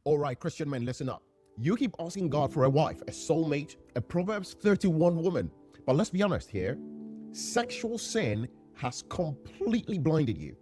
All right, Christian men, listen up. You keep asking God for a wife, a soulmate, a Proverbs 31 woman. But let's be honest here. Sexual sin has completely blinded you.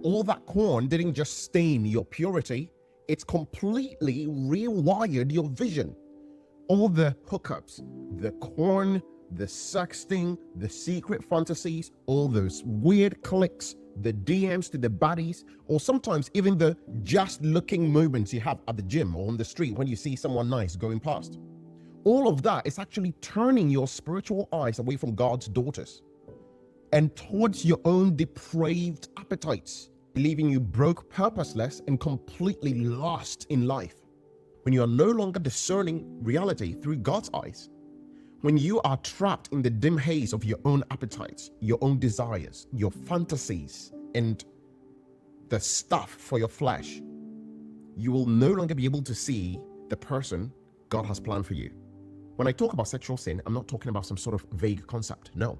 All that corn didn't just stain your purity, it's completely rewired your vision. All the hookups, the corn, the sexting, the secret fantasies, all those weird clicks, the DMs to the baddies, or sometimes even the just looking moments you have at the gym or on the street when you see someone nice going past. All of that is actually turning your spiritual eyes away from God's daughters and towards your own depraved appetites, leaving you broke, purposeless, and completely lost in life. When you are no longer discerning reality through God's eyes, when you are trapped in the dim haze of your own appetites, your own desires, your fantasies, and the stuff for your flesh, you will no longer be able to see the person God has planned for you. When I talk about sexual sin, I'm not talking about some sort of vague concept. No,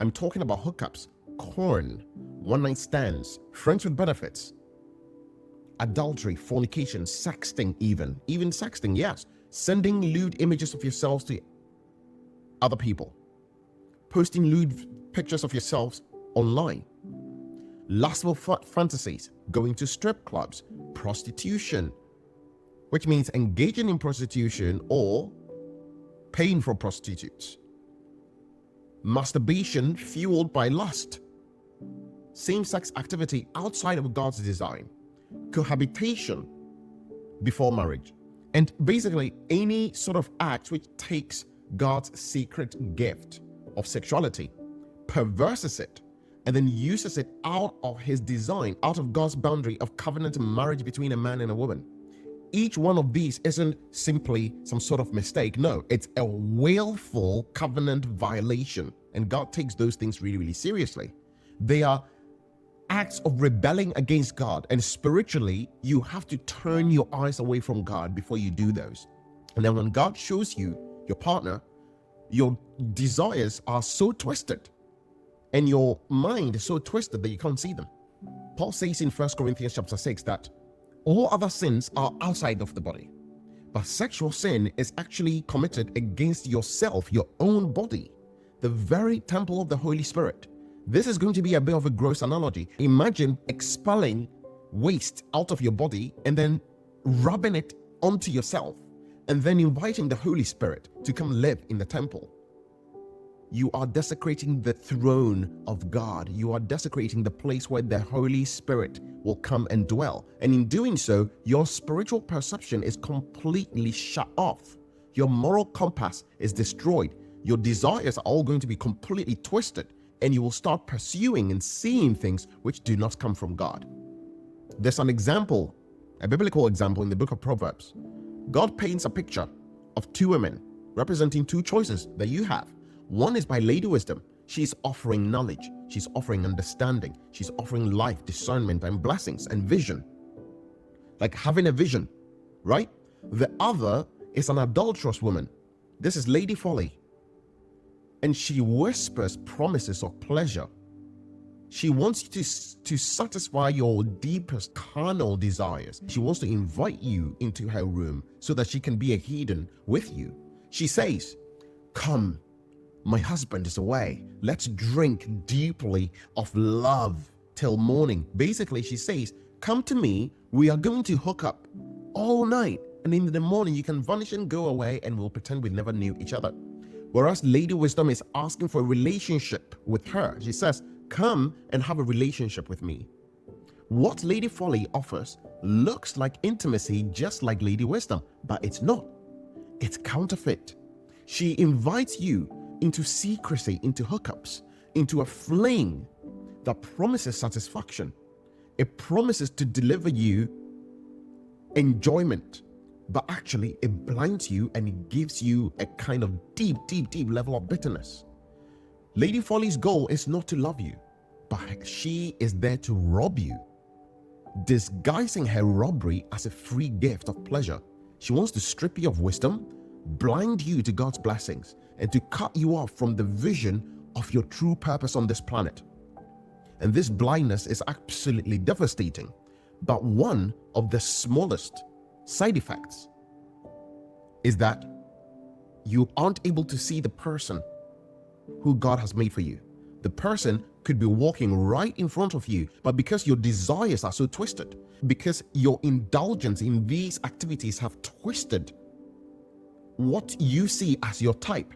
I'm talking about hookups, corn, one-night stands, friends with benefits, adultery, fornication, sexting, even sexting, yes, sending lewd images of yourselves to other people, posting lewd pictures of yourselves online, lustful fantasies, going to strip clubs, prostitution, which means engaging in prostitution or paying for prostitutes, masturbation fueled by lust, same-sex activity outside of God's design, cohabitation before marriage, and basically any sort of act which takes God's secret gift of sexuality, perverses it, and then uses it out of his design, out of God's boundary of covenant marriage between a man and a woman. Each one of these isn't simply some sort of mistake. No, it's a willful covenant violation, and God takes those things really, really seriously. They are acts of rebelling against God, and spiritually, you have to turn your eyes away from God before you do those. And then when God shows you your partner, your desires are so twisted and your mind is so twisted that you can't see them. Paul says in 1 Corinthians chapter 6 that all other sins are outside of the body, but sexual sin is actually committed against yourself, your own body, the very temple of the Holy Spirit. This is going to be a bit of a gross analogy. Imagine expelling waste out of your body and then rubbing it onto yourself, and then inviting the Holy Spirit to come live in the temple. You are desecrating the throne of God. You are desecrating the place where the Holy Spirit will come and dwell. And in doing so, your spiritual perception is completely shut off. Your moral compass is destroyed. Your desires are all going to be completely twisted, and you will start pursuing and seeing things which do not come from God. There's an example, a biblical example in the book of Proverbs. God paints a picture of two women representing two choices that you have. One is by Lady Wisdom. She's offering knowledge, she's offering understanding, she's offering life, discernment, and blessings and vision, like having a vision, right? The other is an adulterous woman. This is Lady Folly, and she whispers promises of pleasure. She wants you to satisfy your deepest carnal desires. She wants to invite you into her room so that she can be a heathen with you. She says, "Come, my husband is away. Let's drink deeply of love till morning." Basically, she says, "Come to me. We are going to hook up all night. And in the morning, you can vanish and go away, and we'll pretend we never knew each other." Whereas Lady Wisdom is asking for a relationship with her. She says, "Come and have a relationship with me." What Lady Folly offers looks like intimacy, just like Lady Wisdom, but it's not. It's counterfeit. She invites you into secrecy, into hookups, into a fling that promises satisfaction. It promises to deliver you enjoyment, but actually it blinds you and it gives you a kind of deep level of bitterness. Lady Folly's goal is not to love you, but she is there to rob you, disguising her robbery as a free gift of pleasure. She wants to strip you of wisdom, blind you to God's blessings, and to cut you off from the vision of your true purpose on this planet. And this blindness is absolutely devastating, but one of the smallest side effects is that you aren't able to see the person who God has made for you. The person could be walking right in front of you, but because your desires are so twisted, because your indulgence in these activities have twisted what you see as your type,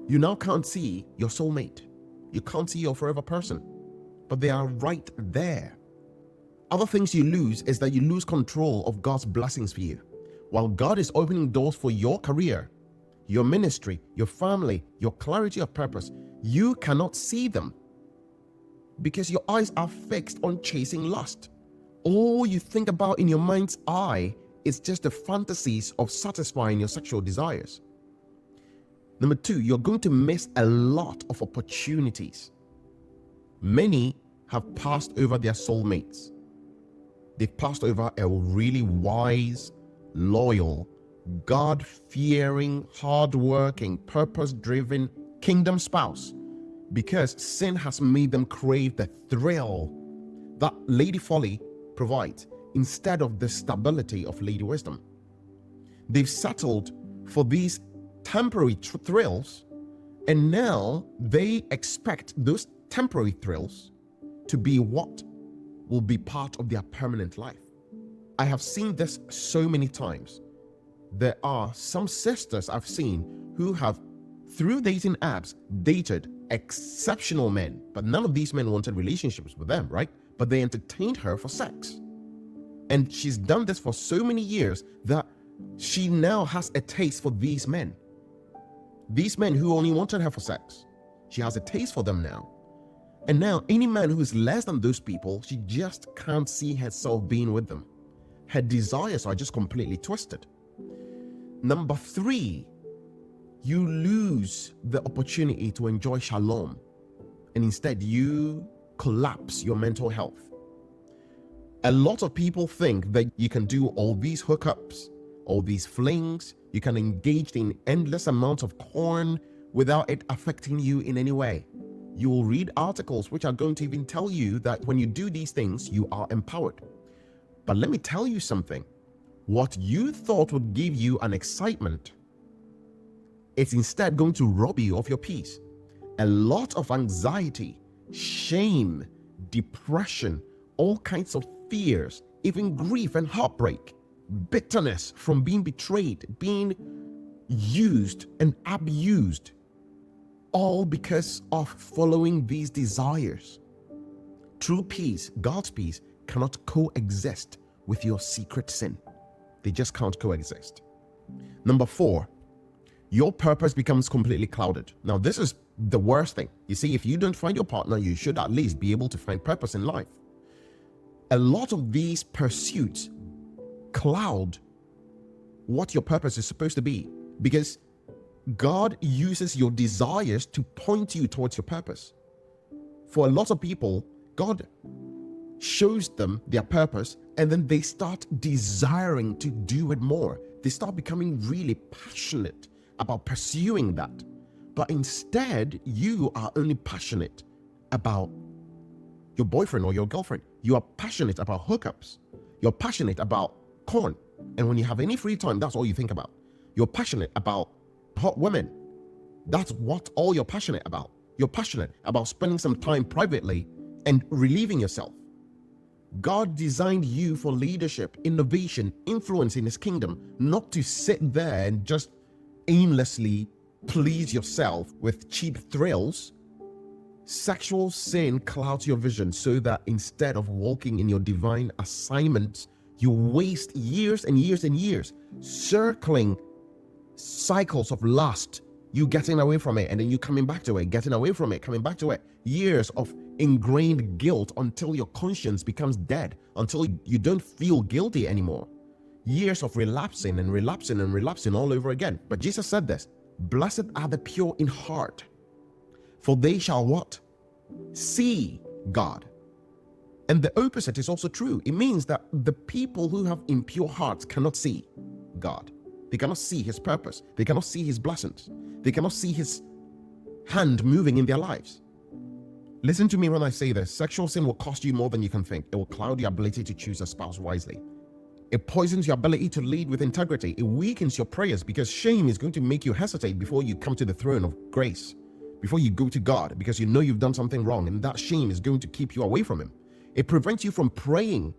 you now can't see your soulmate. You can't see your forever person, but they are right there. Other things you lose is that you lose control of God's blessings for you. While God is opening doors for your career, your ministry, your family, your clarity of purpose, you cannot see them because your eyes are fixed on chasing lust. All you think about in your mind's eye is just the fantasies of satisfying your sexual desires. Number two, you're going to miss a lot of opportunities. Many have passed over their soulmates. They've passed over a really wise, loyal, God-fearing, hard-working, purpose-driven kingdom spouse because sin has made them crave the thrill that Lady Folly provides instead of the stability of Lady Wisdom. They've settled for these temporary thrills, and now they expect those temporary thrills to be what will be part of their permanent life. I have seen this so many times. There are some sisters I've seen who have, through dating apps, dated exceptional men, but none of these men wanted relationships with them, right? But they entertained her for sex. And she's done this for so many years that she now has a taste for these men. These men who only wanted her for sex. She has a taste for them now. And now any man who is less than those people, she just can't see herself being with them. Her desires are just completely twisted. Number three, you lose the opportunity to enjoy shalom, and instead you collapse your mental health. A lot of people think that you can do all these hookups, all these flings, you can engage in endless amounts of porn without it affecting you in any way. You will read articles which are going to even tell you that when you do these things, you are empowered. But let me tell you something. What you thought would give you an excitement, it's instead going to rob you of your peace. A lot of anxiety, shame, depression, all kinds of fears, even grief and heartbreak, bitterness from being betrayed, being used and abused, all because of following these desires. True peace, God's peace, cannot coexist with your secret sin. They just can't coexist. Number four, your purpose becomes completely clouded. Now, this is the worst thing. You see, if you don't find your partner, you should at least be able to find purpose in life. A lot of these pursuits cloud what your purpose is supposed to be, because God uses your desires to point you towards your purpose. For a lot of people, God shows them their purpose and then they start desiring to do it more. They start becoming really passionate about pursuing that. But instead, you are only passionate about your boyfriend or your girlfriend. You are passionate about hookups. You're passionate about corn. And when you have any free time, that's all you think about. You're passionate about hot women. That's what all you're passionate about. You're passionate about spending some time privately and relieving yourself. God designed you for leadership, innovation, influence in His kingdom, not to sit there and just aimlessly please yourself with cheap thrills. Sexual sin clouds your vision so that instead of walking in your divine assignments, you waste years and years and years circling cycles of lust, you getting away from it and then you coming back to it, getting away from it, coming back to it. Years of ingrained guilt until your conscience becomes dead, until you don't feel guilty anymore. Years of relapsing and relapsing and relapsing all over again. But Jesus said this, blessed are the pure in heart, for they shall what? See God. And the opposite is also true. It means that the people who have impure hearts cannot see God. They cannot see His purpose. They cannot see His blessings. They cannot see His hand moving in their lives. Listen to me when I say this. Sexual sin will cost you more than you can think. It will cloud your ability to choose a spouse wisely. It poisons your ability to lead with integrity. It weakens your prayers because shame is going to make you hesitate before you come to the throne of grace, before you go to God, because you know you've done something wrong, and that shame is going to keep you away from Him. It prevents you from praying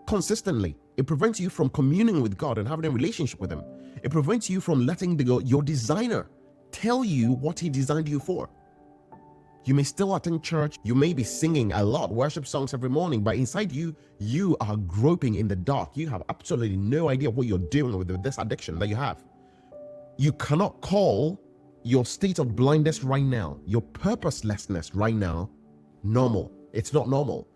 consistently. It prevents you from communing with God and having a relationship with Him. It prevents you from letting your designer tell you what He designed you for. You may still attend church, you may be singing a lot, worship songs every morning, but inside you, you are groping in the dark. You have absolutely no idea what you're doing with this addiction that you have. You cannot call your state of blindness right now, your purposelessness right now, normal. It's not normal.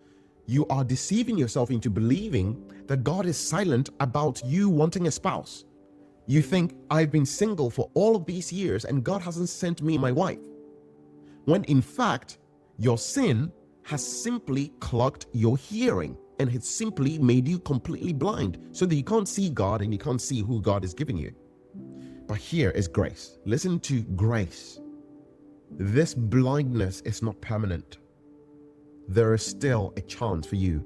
You are deceiving yourself into believing that God is silent about you wanting a spouse. You think, I've been single for all of these years and God hasn't sent me my wife. When in fact, your sin has simply clogged your hearing and has simply made you completely blind so that you can't see God and you can't see who God is giving you. But here is grace. Listen to grace. This blindness is not permanent. There is still a chance for you.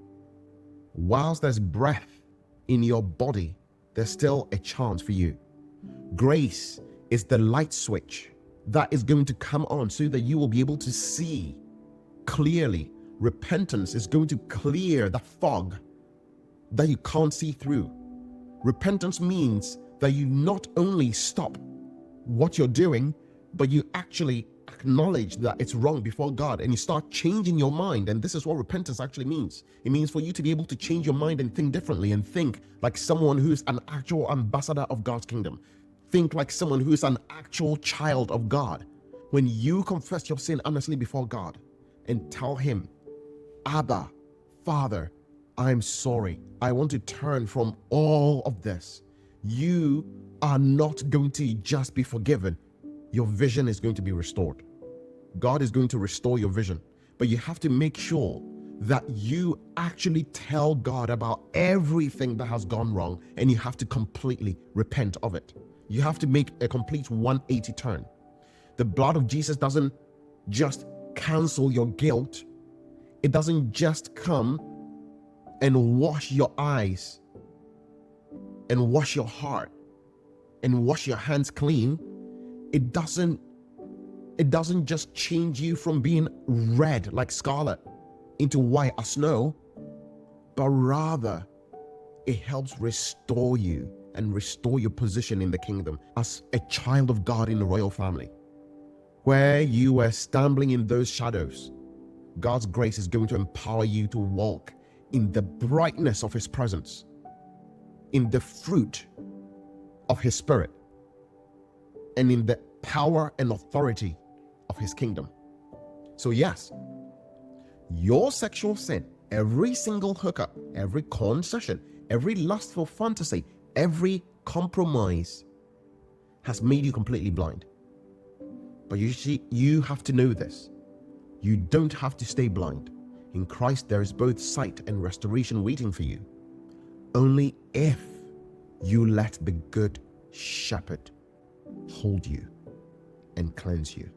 Whilst there's breath in your body, there's still a chance for you. Grace is the light switch that is going to come on so that you will be able to see clearly. Repentance is going to clear the fog that you can't see through. Repentance means that you not only stop what you're doing, but you actually acknowledge that it's wrong before God and you start changing your mind. And this is what repentance actually means. It means for you to be able to change your mind and think differently and think like someone who's an actual ambassador of God's kingdom. Think like someone who is an actual child of God. When you confess your sin honestly before God and tell Him, Abba, Father, I'm sorry. I want to turn from all of this. You are not going to just be forgiven. Your vision is going to be restored. God is going to restore your vision. But you have to make sure that you actually tell God about everything that has gone wrong, and you have to completely repent of it. You have to make a complete 180 turn. The blood of Jesus doesn't just cancel your guilt. It doesn't just come and wash your eyes and wash your heart and wash your hands clean. It doesn't just change you from being red like scarlet into white as snow, but rather it helps restore you and restore your position in the kingdom as a child of God in the royal family. Where you were stumbling in those shadows, God's grace is going to empower you to walk in the brightness of His presence, in the fruit of His Spirit, and in the power and authority of His kingdom. So yes, your sexual sin, every single hookup, every concession, every lustful fantasy, every compromise has made you completely blind. But you see, you have to know this. You don't have to stay blind. In Christ, there is both sight and restoration waiting for you. Only if you let the good shepherd hold you and cleanse you.